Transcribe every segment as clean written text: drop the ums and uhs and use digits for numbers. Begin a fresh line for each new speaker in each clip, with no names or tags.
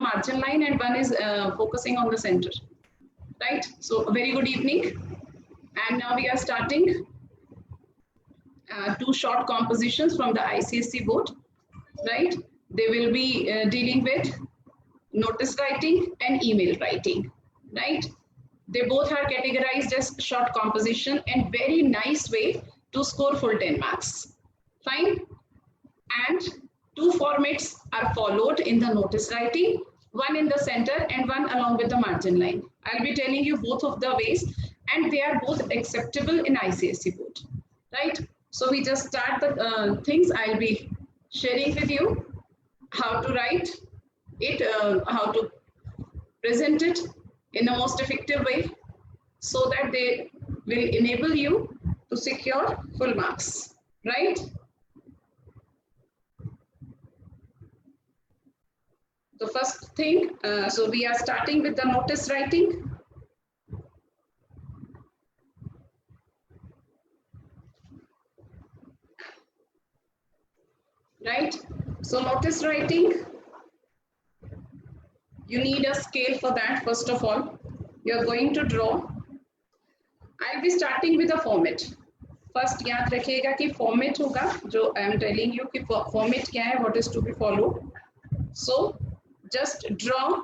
margin line and one is focusing on the center, right? So a very good evening. And now we are starting two short compositions from the ICSE board, right? They will be dealing with notice writing and email writing, right? They both are categorized as short composition and very nice way to score full 10 marks. Fine. And two formats are followed in the notice writing, one in the center and one along with the margin line. I'll be telling you both of the ways and they are both acceptable in ICSE board, right? So we just start the things. I'll be sharing with you how to write it, how to present it in the most effective way so that they will enable you to secure full marks, right? The first thing, so we are starting with the notice writing. Right? So notice writing, you need a scale for that. First of all, you're going to draw. I'll be starting with a format. First, याद रखिएगा कि format होगा जो I am telling you कि format क्या है, what is to be followed. So just draw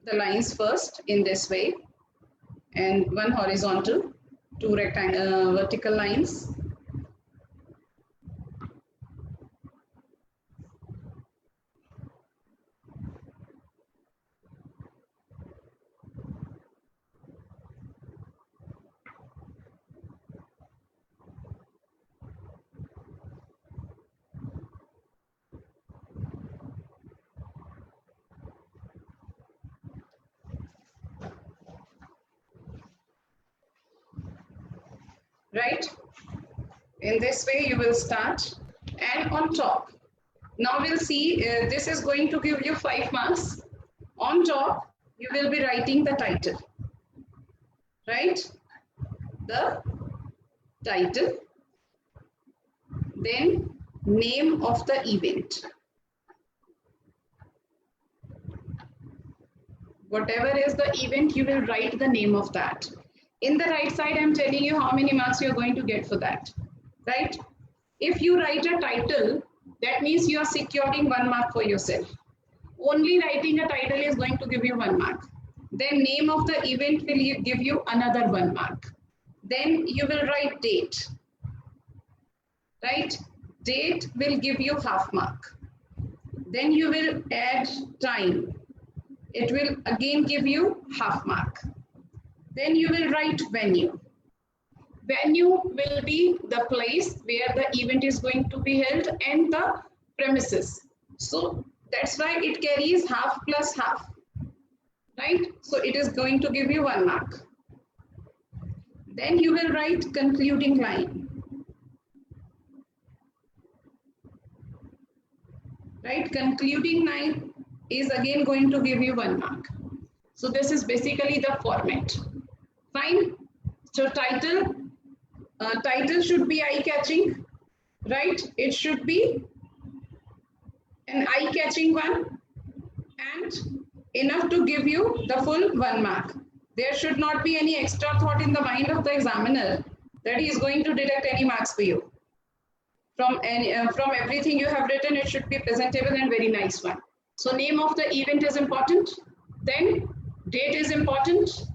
the lines first in this way, and one horizontal, two vertical lines. Right? In this way you will start, and on top, now we'll see this is going to give you 5 marks. On top, you will be writing the title, right? The title, then name of the event. Whatever is the event, you will write the name of that. In the right side, I'm telling you how many marks you're going to get for that, right? If you write a title, that means you are securing 1 mark for yourself. Only writing a title is going to give you 1 mark. Then name of the event will give you another 1 mark. Then you will write date, right? Date will give you half mark. Then you will add time. It will again give you half mark. Then you will write venue. Venue will be the place where the event is going to be held and the premises. So that's why it carries half plus half, right? So it is going to give you 1 mark. Then you will write concluding line, right? Concluding line is again going to give you 1 mark. So this is basically the format. Fine. So title should be eye-catching, right? It should be an eye-catching one and enough to give you the full 1 mark. There should not be any extra thought in the mind of the examiner that he is going to deduct any marks for you. From everything you have written, it should be presentable and very nice one. So name of the event is important. Then date is important,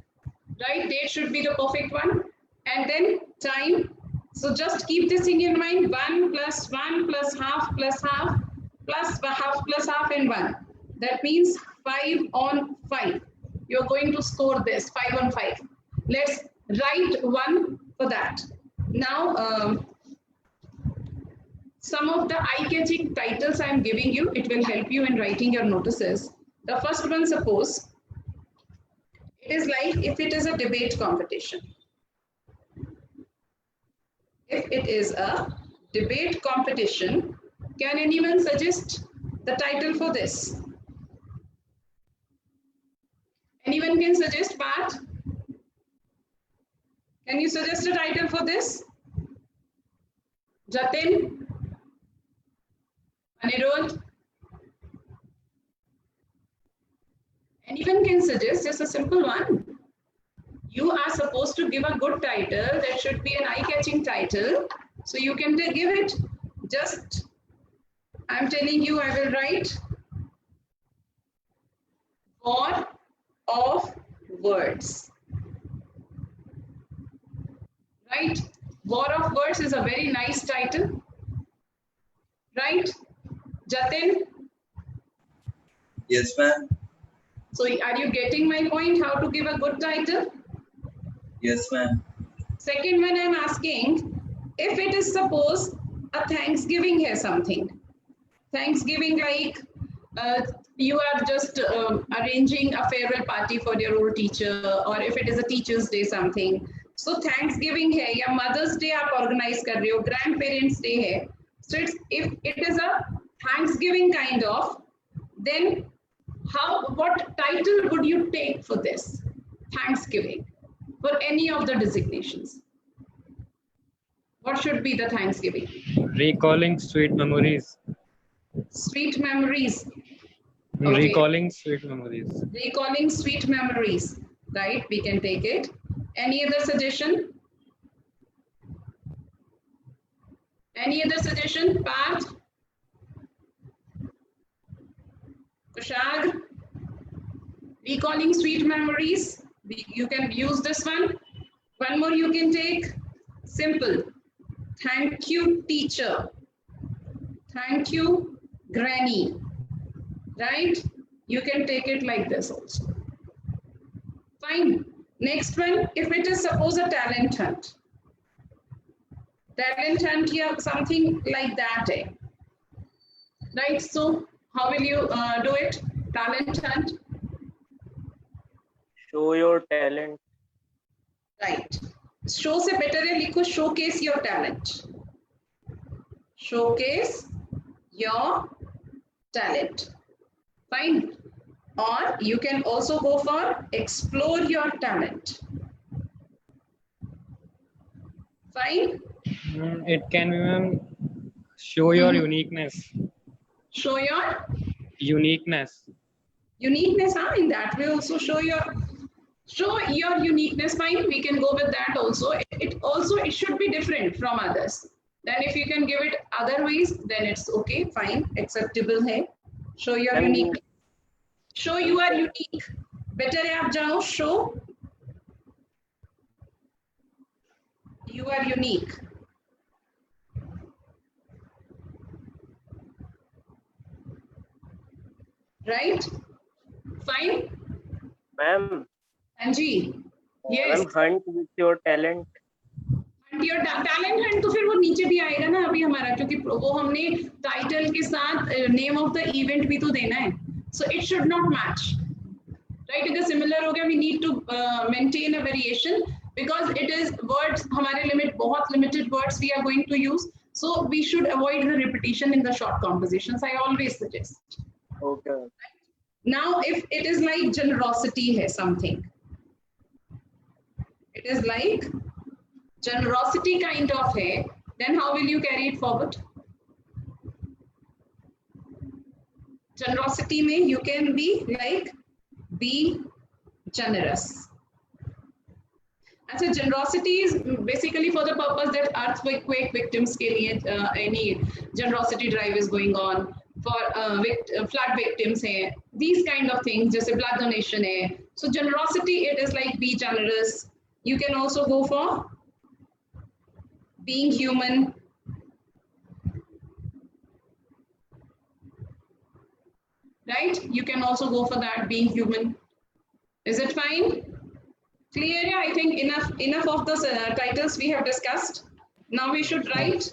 right? Date should be the perfect one. And then time. So just keep this thing in mind. 1 plus 1 plus half plus half plus half plus half and 1. That means 5 on 5. You're going to score this 5 on 5. Let's write 1 for that. Now, some of the eye-catching titles I'm giving you, it will help you in writing your notices. The first one, suppose, it is like if it is a debate competition. If it is a debate competition, can anyone suggest the title for this? Anyone can suggest, Pat? Can you suggest a title for this? Jatin? Anirudh? Anyone can suggest just a simple one. You are supposed to give a good title. That should be an eye-catching title. So you can give it. Just, I'm telling you, I will write War of Words. Right? War of Words is a very nice title. Right? Jatin?
Yes, ma'am.
So are you getting my point? How to give a good title?
Yes, ma'am.
Second one, I'm asking, if it is suppose a Thanksgiving hai something. Thanksgiving, like you are just arranging a farewell party for your old teacher, or if it is a Teacher's Day something. So Thanksgiving hai ya Mother's Day aap organize kar rahe ho, Grandparents Day hai. So if it is a Thanksgiving kind of, then what title would you take for this? Thanksgiving, for any of the designations. What should be the Thanksgiving?
Recalling sweet memories.
Sweet memories. Okay.
Recalling sweet memories.
Recalling sweet memories. Right, we can take it. Any other suggestion? Any other suggestion? Parth? Kushag? Recalling sweet memories. You can use this one. One more you can take. Simple. Thank you, teacher. Thank you, granny. Right? You can take it like this also. Fine. Next one, if it is suppose a talent hunt. Talent hunt or something like that. Right? So, how will you do it? Talent hunt.
Show your talent.
Right. Show se better hai likho showcase your talent. Showcase your talent. Fine. Or you can also go for explore your talent. Fine.
It can be show your uniqueness.
Show your
Uniqueness.
uniqueness. In that way also show your uniqueness. Fine. We can go with that also. It should be different from others. Then if you can give it otherwise, then it's okay. Fine. Acceptable hai. Show your uniqueness. Show you are unique. Better hai aap jao show you are unique. Right? Fine?
Ma'am.
Anji. Yes.
Ma'am, hunt with your talent.
Your talent hunt तो फिर वो नीचे भी आएगा ना अभी हमारा, क्योंकि वो हमने टाइटल के साथ नेम ऑफ द इवेंट भी तो देना है. So it should not match. Right? अगर similar हो गया, we need to maintain a variation because it is words, हमारे limit बहुत limited words we are going to use. So we should avoid the repetition in the short compositions. I always suggest.
Okay.
Now, if it is like generosity hai something, it is like generosity kind of hai, then how will you carry it forward? Generosity mein you can be like be generous. So generosity is basically for the purpose that earthquake victims ke liye any generosity drive is going on. For flood victims hai, these kind of things, just a blood donation hai. So generosity, it is like be generous. You can also go for being human. Right? You can also go for that, being human. Is it fine? Clear? Yeah, I think enough of the titles we have discussed. Now we should write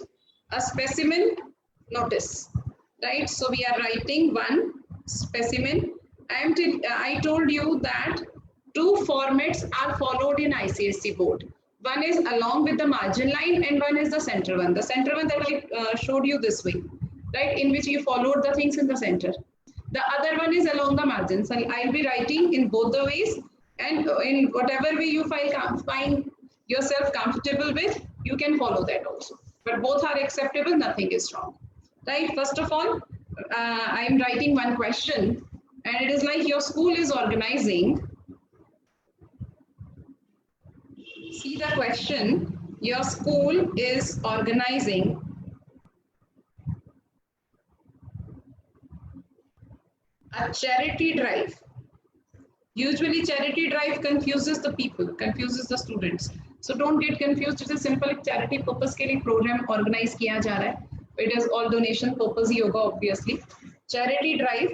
a specimen notice. Right? So we are writing one specimen. I told you that two formats are followed in ICSE board. One is along with the margin line and one is the center one. The center one that I showed you this way, right? In which you followed the things in the center. The other one is along the margins. I'll be writing in both the ways, and in whatever way you find yourself comfortable with, you can follow that also. But both are acceptable, nothing is wrong. Right, first of all, I'm writing one question And it is like your school is organizing. See the question, your school is organizing a charity drive. Usually charity drive confuses the people, confuses the students. So don't get confused. It's a simple charity purpose के लिए program organize किया जा रहा है. It is all donation purpose ही होगा obviously. Charity drive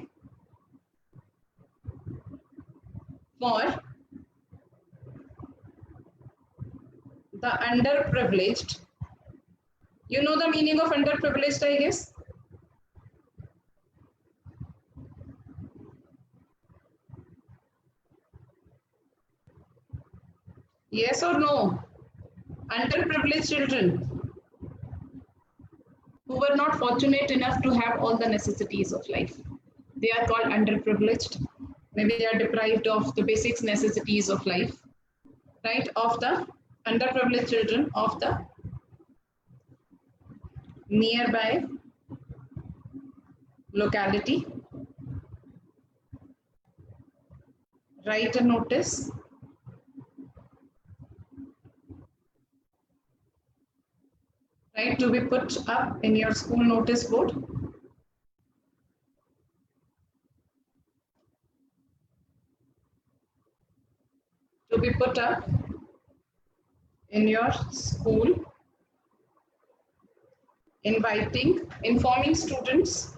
for the underprivileged. You know the meaning of underprivileged, I guess? Yes or no? Underprivileged children who were not fortunate enough to have all the necessities of life. They are called underprivileged. Maybe they are deprived of the basic necessities of life, right? Of the underprivileged children of the nearby locality. Write a notice. Right, to be put up in your school notice board. To be put up in your school, informing students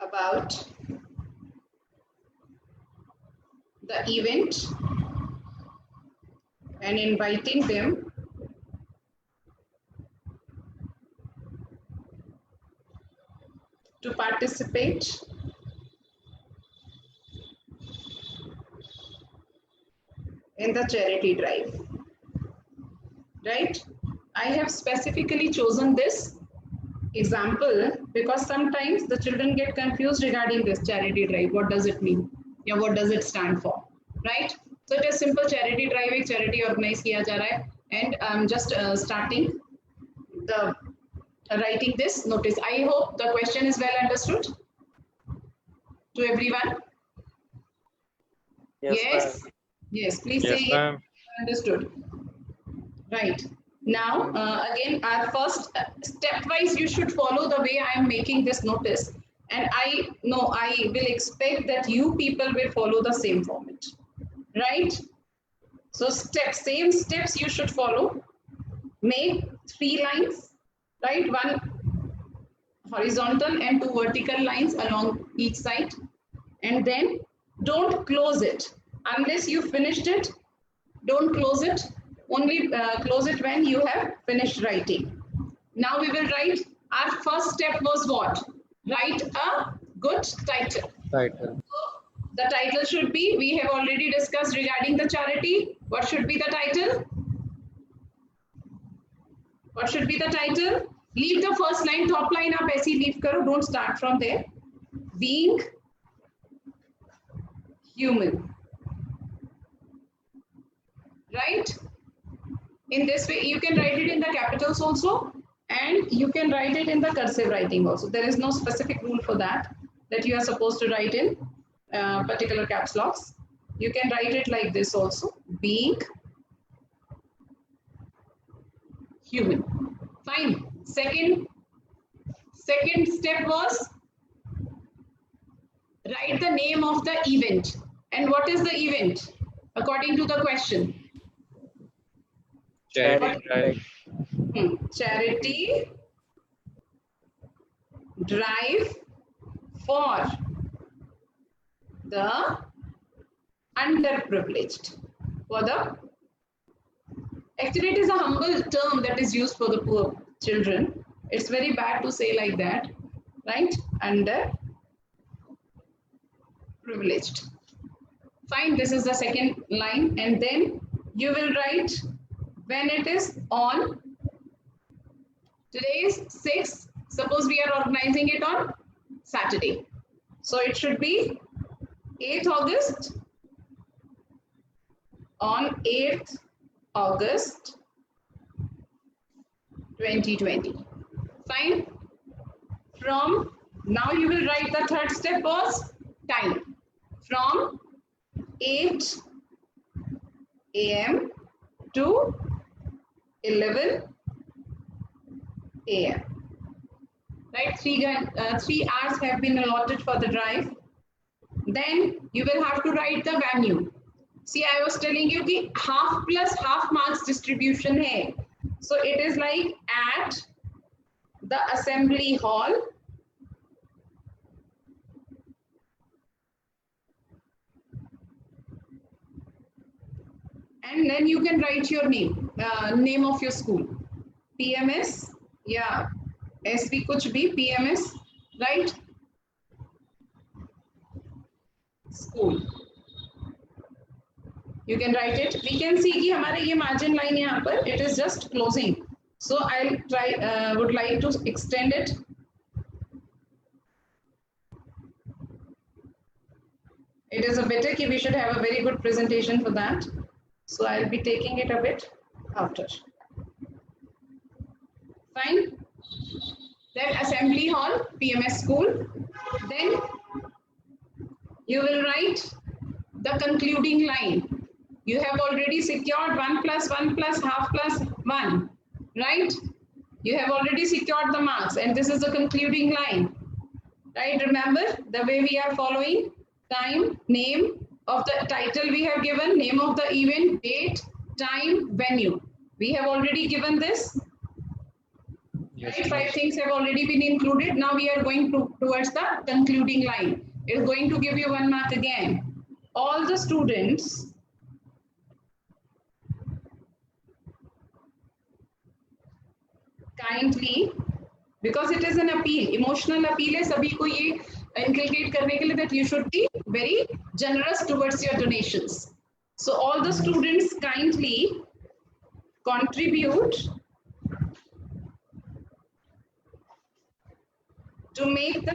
about the event and inviting them to participate in the charity drive. Right? I have specifically chosen this example because sometimes the children get confused regarding this charity drive. What does it mean? Yeah, what does it stand for? Right? So it is simple charity drive, एक charity organize किया जा रहा है, and I'm just starting the writing this notice. I hope the question is well understood to everyone. Yes. Yes. Please
Yes,
say
ma'am.
understood. Right. Now, again, our first stepwise, you should follow the way I am making this notice. And I know I will expect that you people will follow the same format. Right? So same steps you should follow. Make 3 lines, right? 1 horizontal and 2 vertical lines along each side. And then don't close it. Unless you finished it, don't close it. Only close it when you have finished writing. Now we will write. Our first step was what? Write a good title.
Title.
So the title should be, we have already discussed regarding the charity. What should be the title? What should be the title? Leave the first line, top line up, aise leave karo, don't start from there. Being human. Right? In this way, you can write it in the capitals also, and you can write it in the cursive writing also. There is no specific rule for that you are supposed to write in particular caps locks. You can write it like this also, being human. Fine. Second step was write the name of the event. And what is the event according to the question?
Charity drive.
Charity drive for the underprivileged. Actually, it is a humble term that is used for the poor children. It's very bad to say like that, right? Underprivileged. Fine, this is the second line, and then you will write when it is on. Today is 6th. Suppose we are organizing it on Saturday. So it should be 8th August. On 8th August 2020. Fine. From now you will write the third step was time. From 8 a.m. to 11 a.m. Right, 3 hours have been allotted for the drive. Then you will have to write the venue. See, I was telling you कि half plus half marks distribution है. So it is like at the assembly hall. And then you can write your name, name of your school. PMS, yeah, SB कुछ भी, PMS, right? School. You can write it. We can see कि हमारे ये margin line यहाँ पर, it is just closing. So I'll try, would like to extend it. It is a better कि we should have a very good presentation for that. So I'll be taking it a bit after. Fine. Then assembly hall, PMS school. Then you will write the concluding line. You have already secured 1 plus 1 plus half plus 1, right? You have already secured the marks and this is the concluding line, right? Remember the way we are following: time, name of the title we have given, name of the event, date, time, venue. We have already given this.
Yes,
Right? 5
ma'am.
things have already been included. Now we are going towards the concluding line. It is going to give you 1 mark again. All the students kindly, because it is an appeal, emotional appeal है सभी को ये inculcate करने के लिए that you should be very generous towards your donations. So all the students kindly contribute to make the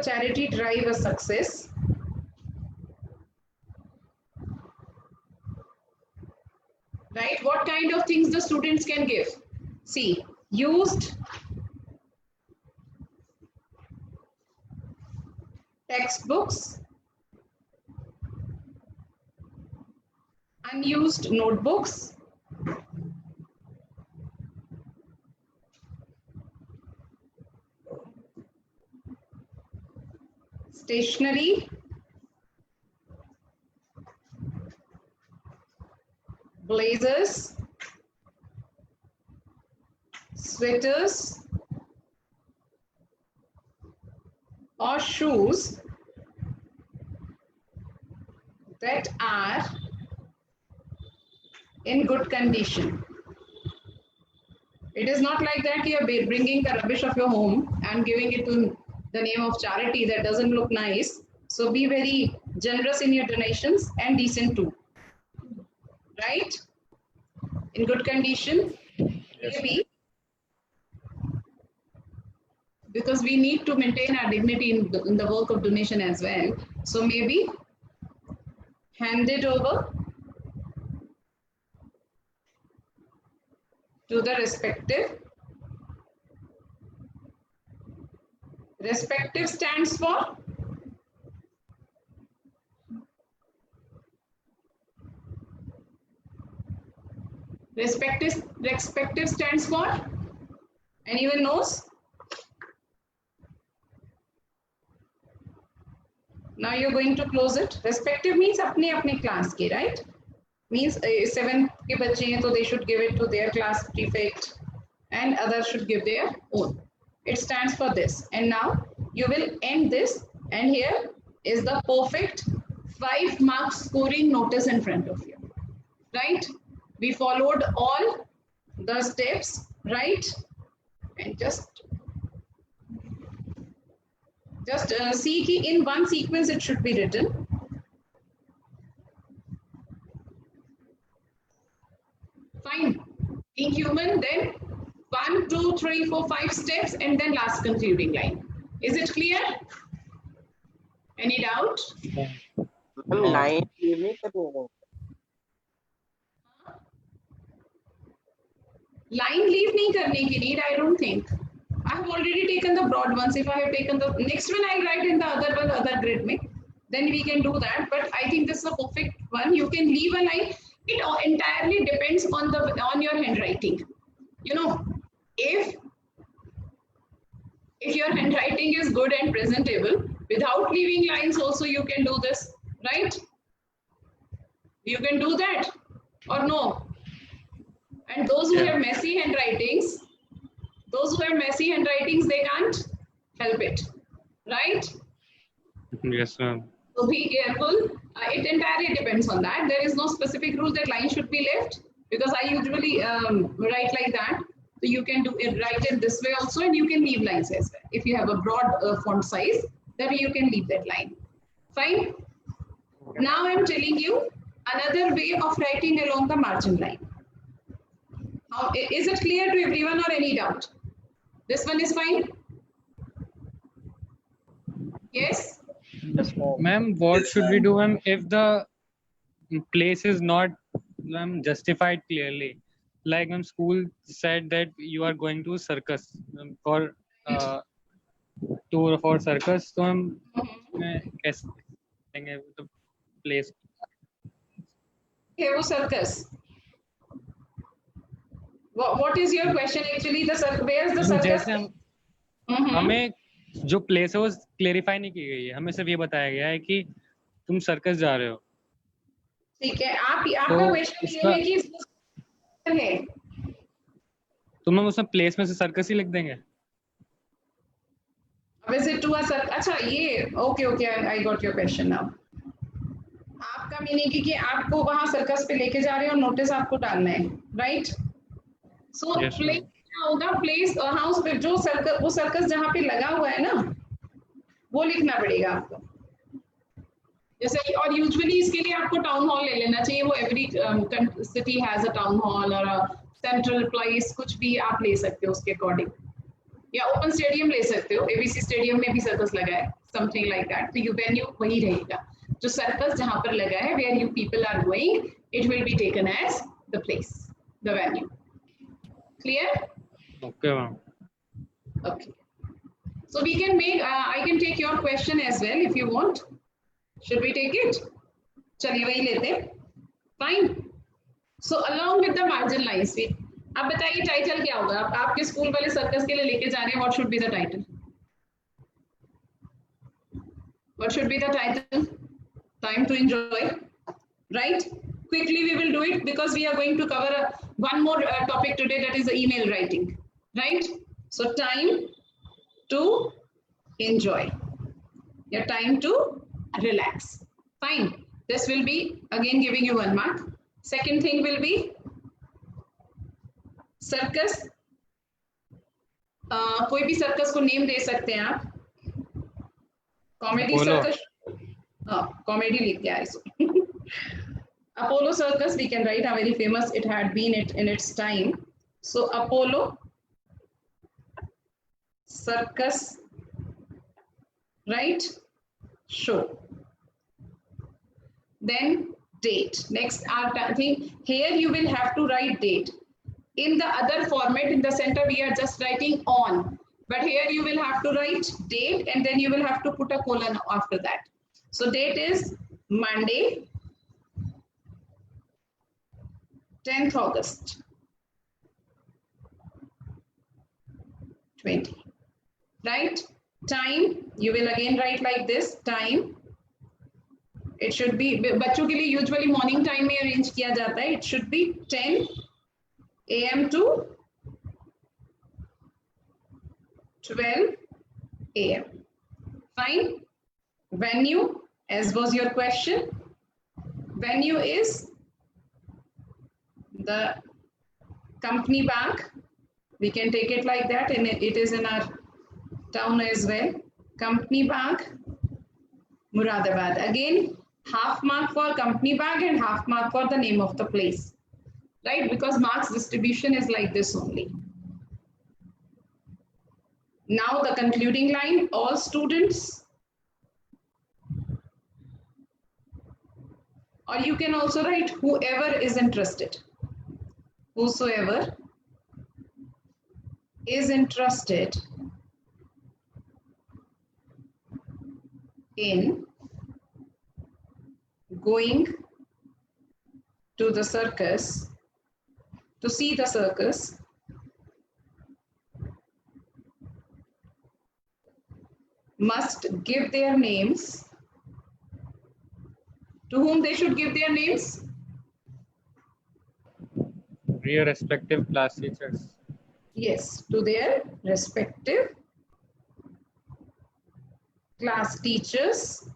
charity drive a success. Right? What kind of things the students can give? See, used textbooks, unused notebooks, stationery, blazers, sweaters, or shoes that are in good condition. It is not like that you are bringing the rubbish of your home and giving it to the name of charity. That doesn't look nice. So be very generous in your donations and decent too. Right? In good condition,
Yes.
maybe, because we need to maintain our dignity in the work of donation as well. So maybe hand it over to the respective. Respective stands for respective stands for, anyone knows? Now you're going to close it. Respective means अपने class के, right? Means 7th के बच्चे हैं तो they should give it to their class prefect and others should give their own. It stands for this. And now you will end this, and here is the perfect 5 mark scoring notice in front of you. Right? We followed all the steps, right? And just see कि in one sequence it should be written. Fine. Being human, then 1 1, 2, 3, 4, 5 steps and then last concluding line. Is it clear? Any doubt?
Ma'am line leave नहीं करनी है
Line leave nahi karne ki need, I don't think. I have already taken the broad ones. If I have taken the next one, I'll write in the other one, other grid mein. Then we can do that. But I think this is a perfect one. You can leave a line. It entirely depends on your handwriting. You know, if your handwriting is good and presentable, without leaving lines also you can do this, right? You can do that or no? And those who have messy handwritings, they can't help it, right?
Yes, ma'am.
So be careful. It entirely depends on that. There is no specific rule that line should be left because I usually write like that. So you can write it this way also, and you can leave lines as well. If you have a broad font size, then you can leave that line. Fine. Now I'm telling you another way of writing along the margin line. Is it clear to everyone or any doubt? This one is fine? Yes?
Yes, ma'am.
Ma'am, what
Yes,
should we
ma'am.
do, ma'am, if the place is not, ma'am, justified clearly? Like, ma'am, school said that you are going to circus for tour for circus. So, ma'am, कैसे देंगे the place?
Hey, circus. What is your question actually? Where's the circus?
जैसे हमें जो place है वो clarify नहीं की गई है, हमें सिर्फ ये बताया गया है कि तुम सर्कस जा रहे हो.
ठीक है, आपका क्वेश्चन ये है कि है
तो मैम उसमें प्लेस में से सर्कस ही लिख देंगे.
Visit to a circus. अच्छा ये okay I got your question now. आपका मीनिंग कि आपको वहां सर्कस पे लेके जा रहे हो और नोटिस आपको डालना है, राइट? सो प्लेस क्या होगा? प्लेस हाउस पे जो सर्कस, वो सर्कस जहाँ पे लगा हुआ है ना, वो लिखना पड़ेगा आपको. जैसे और यूजुअली इसके लिए आपको टाउन हॉल ले लेना चाहिए. वो every city has a town hall और सेंट्रल प्लेस, कुछ भी आप ले सकते हो उसके अकॉर्डिंग. या ओपन स्टेडियम ले सकते हो. एबीसी स्टेडियम में भी सर्कस लगा है, समथिंग लाइक दैट. तो यू वेन्यू वही रहेगा. जो सर्कस जहाँ पर लगा है, where you people are going, it will be taken as the place, the venue. Clear?
Okay, ma'am.
Okay. So we can make, I can take your question as well if you want. Should we take it? चलिए वही लेते हैं. Fine. So along with the margin lines, अब बताइए title क्या होगा? आपके school वाले सर्कस के लिए लेके जा रहे हैं. What should be the title? What should be the title? Time to enjoy, right? Quickly we will do it because we are going to cover one more topic today, that is the email writing, right? So time to enjoy, your time to relax. Fine. This will be again giving you 1 mark. Second thing will be circus. कोई भी circus को name दे सकते हैं आप. Comedy circus, comedy लिख के आए इसको. Apollo Circus, we can write, how very famous it had been in its time. So Apollo Circus, right? Show. Then date. Next, I think here you will have to write date. In the other format, in the center, we are just writing on. But here you will have to write date and then you will have to put a colon after that. So date is Monday, 10th August 20, right? Time, you will again write like this, time. It should be, बच्चों के लिए usually morning time में arrange किया जाता है. It should be 10 AM to 12 AM. Fine. Venue, as was your question. Venue is the company bank. We can take it like that, and it is in our town as well. Company bank, Muradabad. Again, half mark for company bank and half mark for the name of the place, right? Because marks distribution is like this only. Now the concluding line, all students. Or you can also write whoever is interested. Whosoever is interested in going to the circus, to see the circus, must give their names. To whom they should give their names?
Your respective class teachers.
Yes, to their respective class teachers.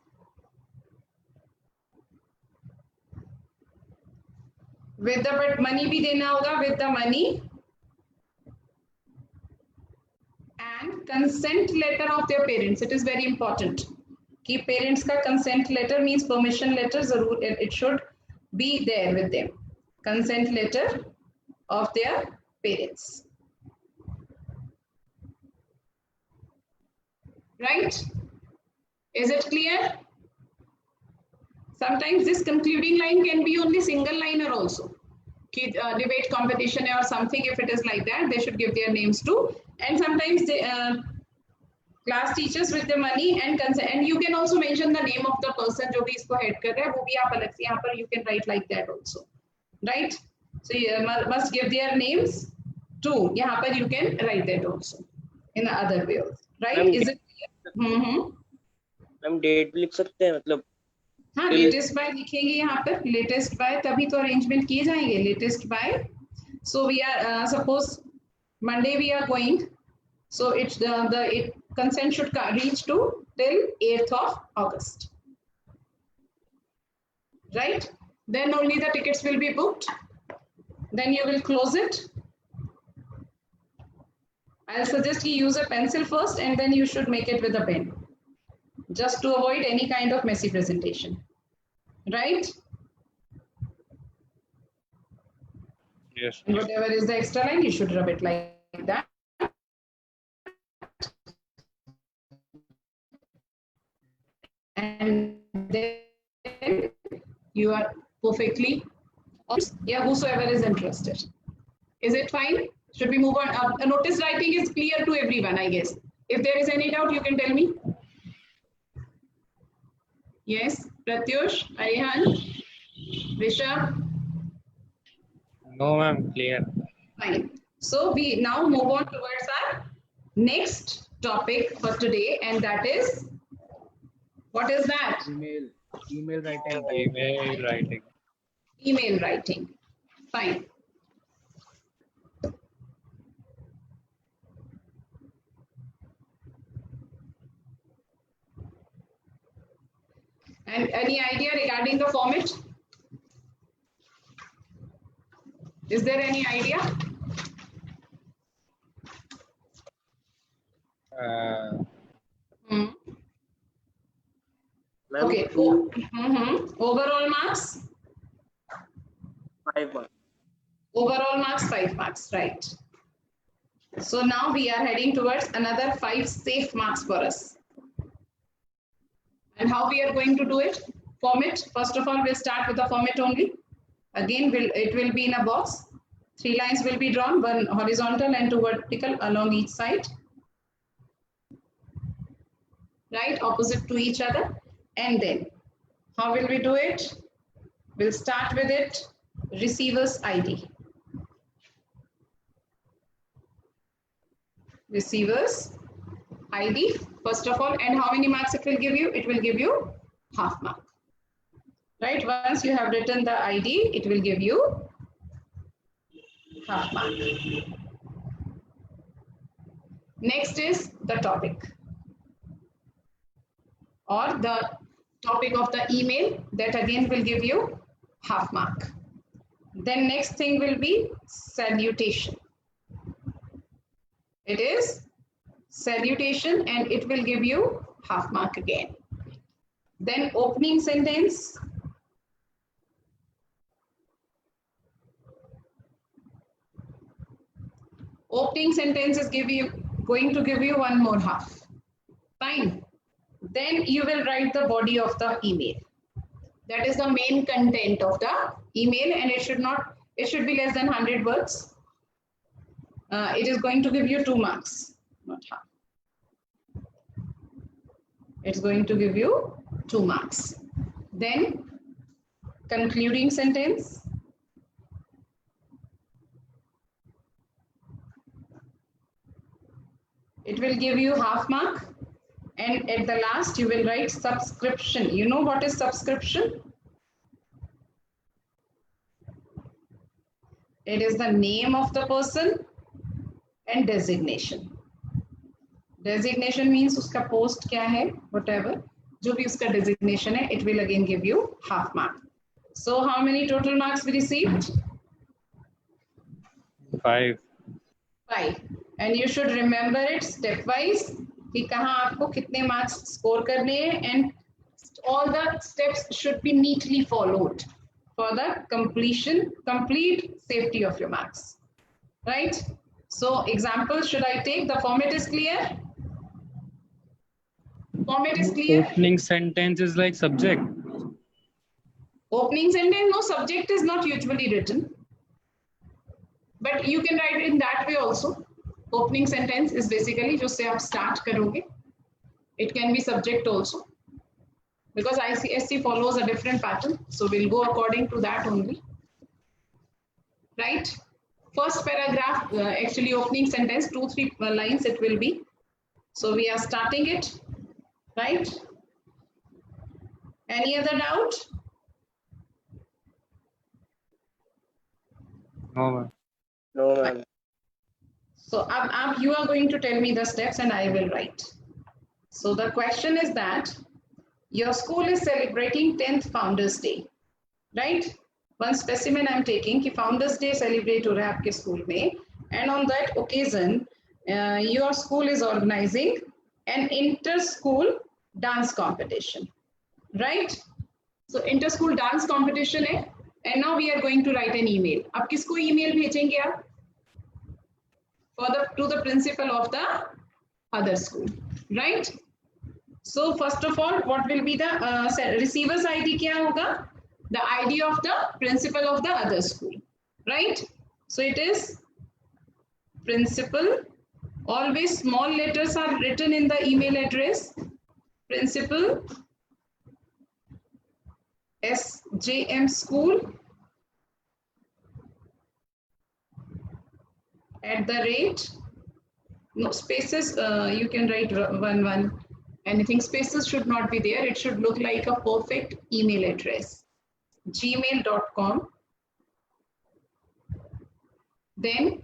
With the but money भी देना होगा, with the money and consent letter of their parents. It is very important कि parents का consent letter means permission letter जरूर it should be there with them. Consent letter of their parents. Right? Is it clear? Sometimes this concluding line can be only single liner also. Debate competition or something, if it is like that, they should give their names too. And sometimes they, class teachers with the money and consent. And you can also mention the name of the person जो भी इसको head कर रहा है, वो भी आप अलग से यहाँ पर you can write like that also, right? So you must give their names too. यहाँ पर you can write that also in the other way, right? Is it clear?
हम डेट भी लिख सकते हैं मतलब
हाँ लेटेस्ट बाय लिखेंगे यहाँ पर लेटेस्ट बाय तभी तो अरेंजमेंट किए जाएंगे latest by so we are suppose Monday we are going so it's the consent should reach to till 8th of August, right? Then only the tickets will be booked, then you will close it. I'll suggest you use a pencil first and then you should make it with a pen, just to avoid any kind of messy presentation, right?
Yes.
And whatever is the extra line, you should rub it like that. And then you are perfectly, yeah, whosoever is interested. Is it fine? Should we move on? Notice writing is clear to everyone, I guess. If there is any doubt, you can tell me. Yes, Pratyush, Arihan, Rishabh.
No, ma'am, clear.
Fine. So we now move on towards our next topic for today, and that is, what is that?
Email writing.
Email writing.
Email writing. Fine. And any idea regarding the format? Is there any idea? Okay. Overall marks?
5 marks.
Overall marks, 5 marks, right. So now we are heading towards another 5 safe marks for us. And how we are going to do it? Format. First of all, we'll start with the format only. Again, it will be in a box. 3 lines will be drawn, one horizontal and 2 vertical along each side. Right, opposite to each other. And then, how will we do it? We'll start with it, receiver's ID. Receiver's ID, first of all, and how many marks it will give you? It will give you half mark. Right, once you have written the ID, it will give you half mark. Next is the topic, or the topic of the email, that again will give you half mark. Then next thing will be salutation. It is salutation and it will give you half mark again. Then opening sentence. Opening sentence is going going to give you one more half. Fine. Then you will write the body of the email. That is the main content of the email, and it should be less than 100 words. It is going to give you 2 marks, not half. It's going to give you 2 marks. Then concluding sentence. It will give you half mark. And at the last, you will write subscription. You know what is subscription? It is the name of the person and designation. Designation means uska post kya hai, whatever. जो भी उसका designation है, it will again give you half mark. So how many total marks we received?
5.
5. And you should remember it stepwise. कि कहाँ आपको कितने marks score करने हैं, and all the steps should be neatly followed for the complete safety of your marks, right? So example, should I take? The format is clear? Format is clear?
Opening sentence is like subject.
Opening sentence, no, subject is not usually written, but you can write it in that way also. Opening sentence is basically जिससे आप start करोगे. It can be subject also, because ICSE follows a different pattern, so we'll go according to that only. Right? First paragraph, actually opening sentence, 2-3 lines it will be. So we are starting it, right? Any other doubt?
No, ma'am.
No, ma'am.
So you are going to tell me the steps and I will write. So the question is that your school is celebrating 10th Founders Day, right? One specimen I'm taking कि Founders Day celebrate हो रहा है आपके school में, and on that occasion your school is organizing an inter-school dance competition, right? So inter-school dance competition है, and now we are going to write an email. अब किसको email भेजेंगे आप? To the principal of the other school, right? So first of all, what will be the receiver's ID? क्या होगा? The ID of the principal of the other school, right? So it is principal. Always small letters are written in the email address. Principal SJM school @ no spaces, you can write 11, anything, spaces should not be there, it should look like a perfect email address, gmail.com. Then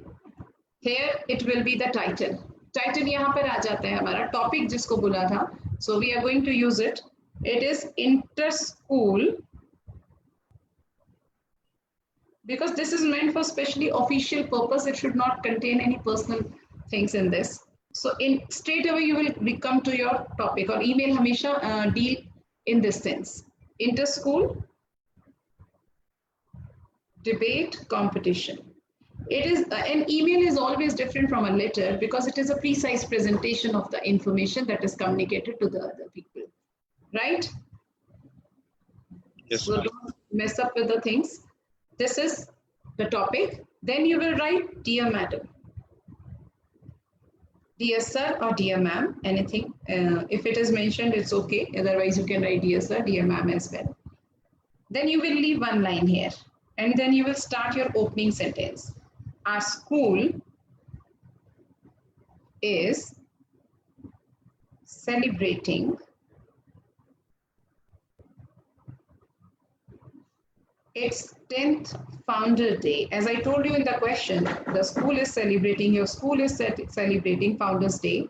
here it will be the title यहाँ पर आ जाता है हमारा topic जिसको बोला था, so we are going to use it. It is inter-school, because this is meant for specially official purpose. It should not contain any personal things in this. So straight away you will come to your topic, or email हमेशा deal in this sense. Inter-school debate competition. It is an email is always different from a letter because it is a precise presentation of the information that is communicated to the other people, right?
Yes,
so don't mess up with the things. This is the topic. Then you will write, dear madam, dear sir, or dear ma'am, anything. If it is mentioned, it's okay. Otherwise, you can write dear sir, dear ma'am as well. Then you will leave one line here, and then you will start your opening sentence. Our school is celebrating its 10th Founder Day. As I told you in the question, the school is celebrating, your school is celebrating Founders Day,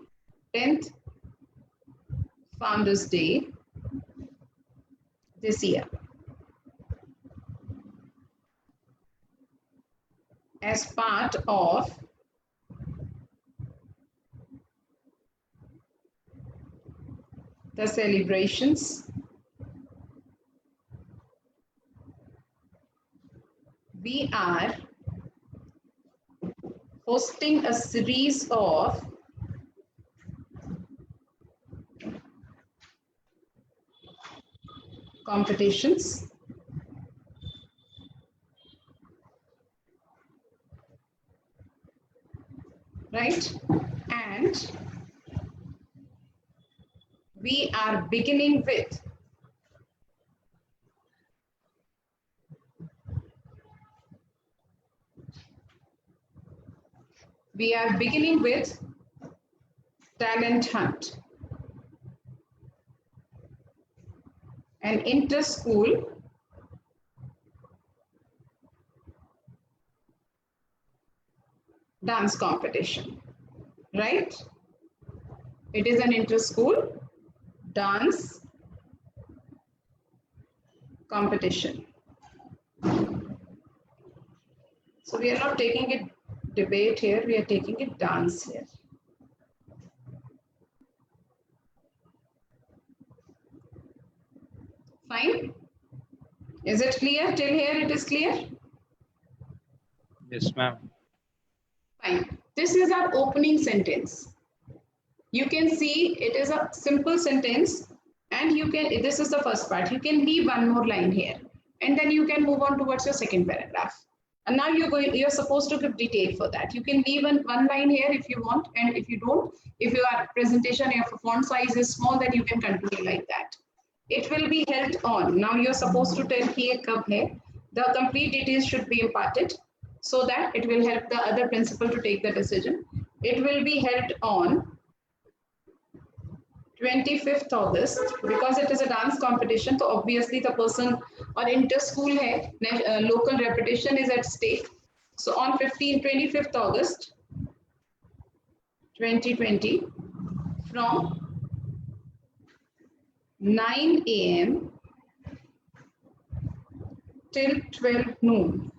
10th Founders Day this year, as part of the celebrations. We are hosting a series of competitions. Right? And we are beginning with talent hunt, an inter-school dance competition, right? It is an inter-school dance competition. So we are not taking it debate here, we are taking it dance here. Fine. Is it clear? Till here it is clear?
Yes, ma'am.
Fine. This is our opening sentence. You can see it is a simple sentence and you can, this is the first part. You can leave one more line here and then you can move on towards your second paragraph. And now you're supposed to give detail for that. You can leave one line here if you want, and if you don't, if your presentation, your font size is small, then you can continue like that. It will be held on. Now you're supposed to tell here, the complete details should be imparted so that it will help the other principal to take the decision. It will be held on 25th August, because it is a dance competition, so obviously the person or inter-school hai, local reputation is at stake. So on 25th August 2020 from 9 a.m. till 12 noon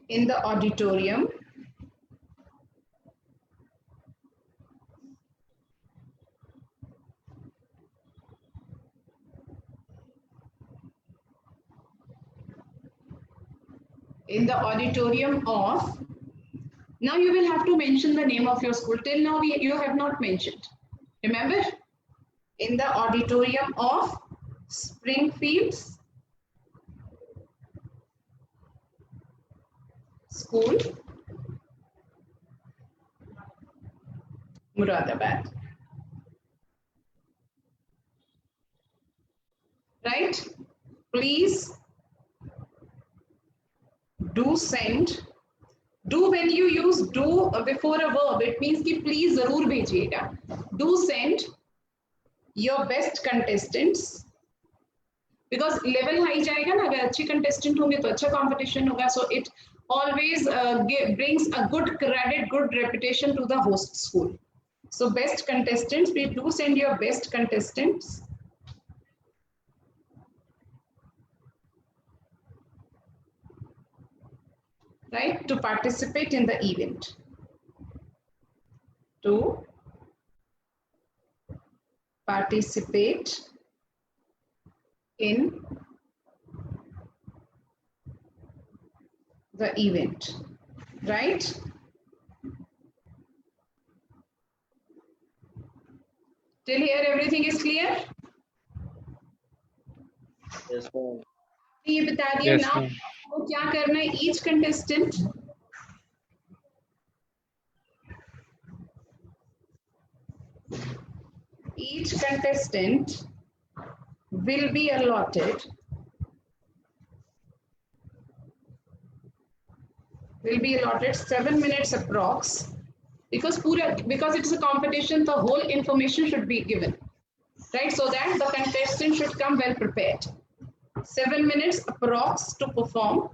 in the auditorium of, now you will have to mention the name of your school. Till now you have not mentioned. Remember? In the auditorium of Springfields School, Muradabad. Right? Please do send. Do, when you use do before a verb, it means कि please जरूर भेजिएगा. Do send your best contestants, because level high जाएगा ना, अगर अच्छे contestant होंगे तो अच्छा competition होगा. So it always brings a good credit, good reputation to the host school. So best contestants, please do send your best contestants. Right, to participate in the event. To participate in the event, right? Till here everything is clear?
Yes, ma'am.
ये बता दिया.
Yes,
now
ma'am.
तो क्या करना है? Each contestant will be allotted 7 minutes approx, because it's a competition, the whole information should be given, right? So that the contestant should come well prepared. 7 minutes approx to perform.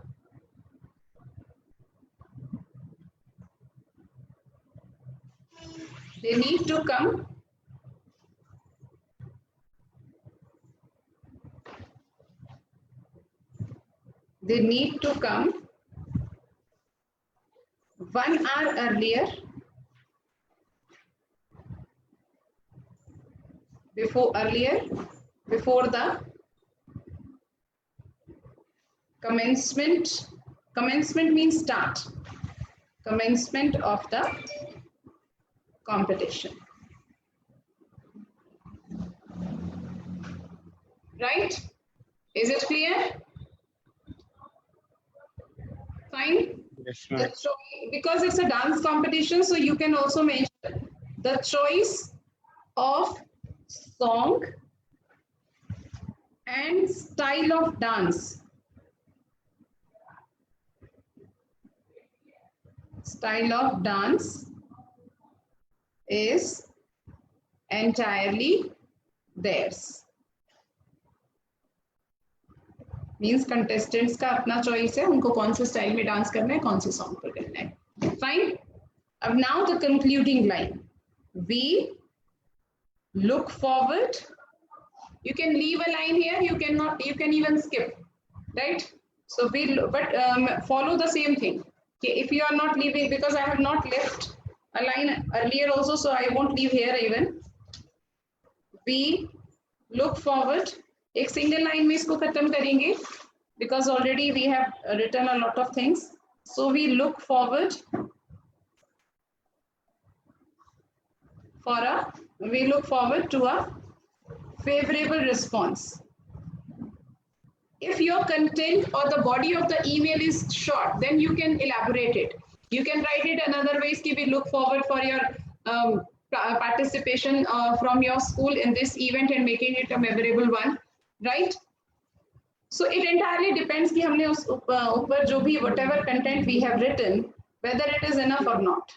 They need to come they need to come 1 hour earlier before the commencement. Commencement means start. Commencement of the competition. right? Is it clear? Fine.
Yes,
The
ma'am.
because it's a dance competition, so you can also mention the choice of song and style of dance. Style of dance is entirely theirs. Means contestants का अपना choice है, उनको कौन से style में dance करना है, कौन से सॉन्ग पर करना है. फाइन. अब now the concluding line. We look forward. You can leave a line here, you cannot, you can even skip, right? So we, but follow the same thing. Okay, if you are not leaving, because I have not left a line earlier also, so I won't leave here even. We look forward. एक single line में इसको खत्म करेंगे, because already we have written a lot of things. So we look forward to a favorable response. If your content or the body of the email is short, then you can elaborate it. You can write it another ways. We look forward for your participation from your school in this event and making it a memorable one, right? So it entirely depends कि हमने उस ऊपर जो भी whatever content we have written, whether it is enough or not,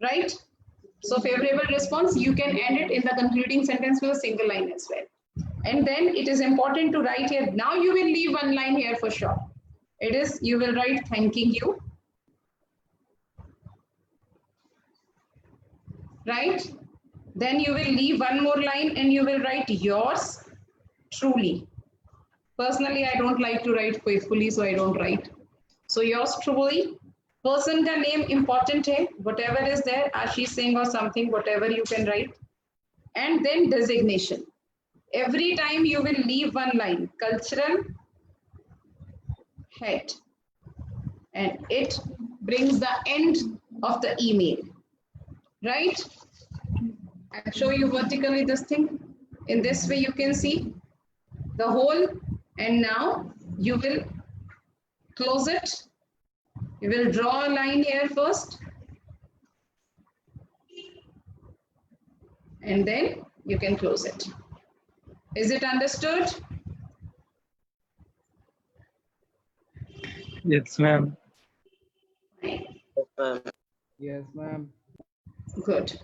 right? So favorable response, you can end it in the concluding sentence with a single line as well. And then it is important to write here. Now you will leave one line here for sure. It is, you will write thanking you, right? Then you will leave one more line and you will write yours truly. Personally, I don't like to write faithfully, so I don't write. So yours truly. Person का name important है. Whatever is there, Ashish Singh or something, whatever you can write. And then designation. Every time you will leave one line, cultural head, and it brings the end of the email, right? I'll show you vertically this thing. In this way you can see the whole, and now you will close it. You will draw a line here first, and then you can close it. Is it understood?
Yes, ma'am.
Yes, ma'am.
Good.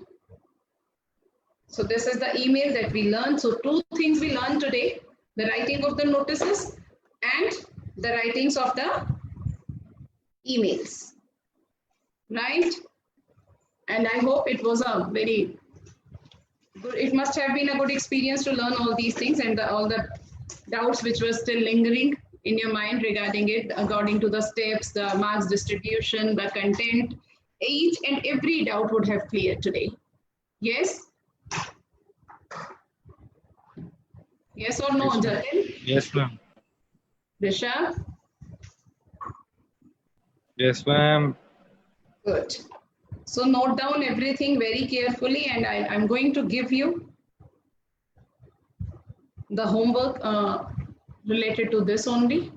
So this is the email that we learned. So two things we learned today: the writing of the notices and the writings of the emails, right? And I hope it was a very good, it must have been a good experience to learn all these things and all the doubts which were still lingering in your mind regarding it, according to the steps, the marks distribution, the content. Each and every doubt would have cleared today. Yes? Yes or no, Jatin?
Yes, ma'am.
Rishabh?
Yes, ma'am.
Good. So note down everything very carefully, and I'm going to give you the homework related to this only.